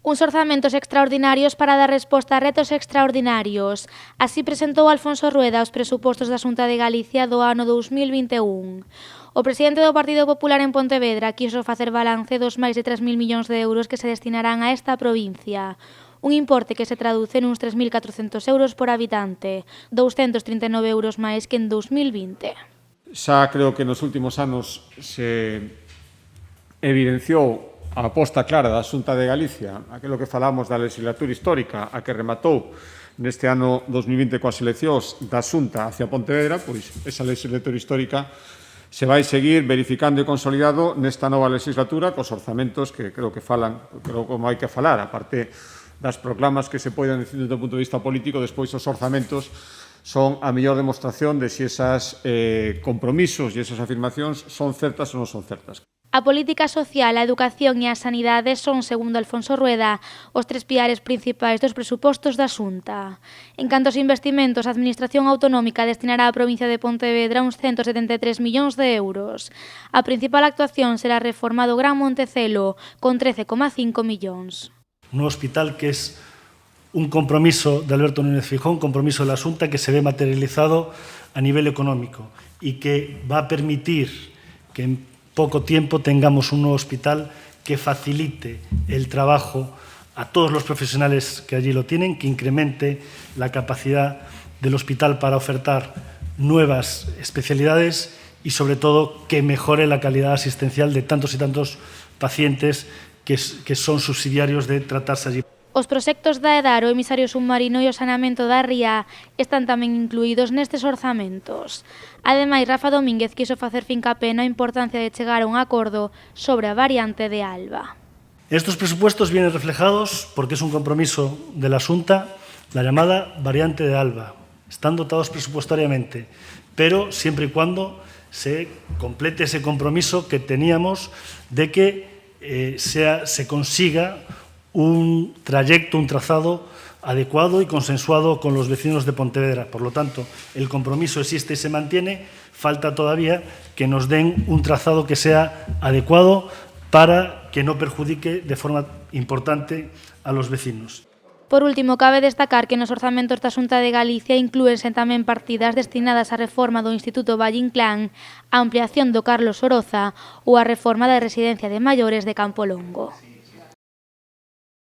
Uns orzamentos extraordinarios para dar resposta a retos extraordinarios. Así presentou Alfonso Rueda os presupostos da Xunta de Galicia do ano 2021. O presidente do Partido Popular en Pontevedra quiso facer balance dos máis de 3.000 millóns de euros que se destinarán a esta provincia. Un importe que se traduce nuns 3.400 euros por habitante, 239 euros máis que en 2020. Xa creo que nos últimos anos se evidenciou a aposta clara da Xunta de Galicia, aquilo que falamos da legislatura histórica, a que rematou neste ano 2020 coas eleccións da Xunta hacia Pontevedra, pois esa legislatura histórica se vai seguir verificando e consolidado nesta nova legislatura cos orzamentos que creo que falan, creo como hai que falar, aparte das proclamas que se poden decir desde o punto de vista político, despois os orzamentos son a mellor demostración de se esas compromisos e esas afirmacións son certas ou non son certas. A política social, a educación e a sanidade son, segundo Alfonso Rueda, os tres piares principais dos presupostos da Xunta. En canto aos investimentos, a Administración Autonómica destinará á provincia de Pontevedra uns 173 millóns de euros. A principal actuación será a reforma do Gran Montecelo, con 13,5 millóns. Un hospital que es un compromiso de Alberto Núñez Feijóo, un compromiso de la Xunta que se ve materializado a nivel económico y que va a permitir que en poco tiempo tengamos un nuevo hospital que facilite el trabajo a todos los profesionales que allí lo tienen, que incremente la capacidad del hospital para ofertar nuevas especialidades y, sobre todo, que mejore la calidad asistencial de tantos y tantos pacientes que son subsidiarios de tratarse allí. Os proxectos da EDAR, o emisario submarino e o saneamento da ría están tamén incluídos nestes orzamentos. Ademais, Rafa Domínguez quiso facer fincapé na importancia de chegar a un acordo sobre a variante de Alba. Estos presupuestos vienen reflejados porque es un compromiso de la Xunta, la llamada variante de Alba. Están dotados presupuestariamente, pero siempre y cuando se complete ese compromiso que teníamos de que se consiga un trayecto, un trazado adecuado y consensuado con los vecinos de Pontevedra. Por lo tanto, el compromiso existe y se mantiene. Falta todavía que nos den un trazado que sea adecuado para que no perjudique de forma importante a los vecinos. Por último, cabe destacar que nos orzamentos da Xunta de Galicia inclúense tamén partidas destinadas á reforma do Instituto Valle Inclán, a ampliación do Carlos Oroza ou a reforma da residencia de maiores de Campo Longo.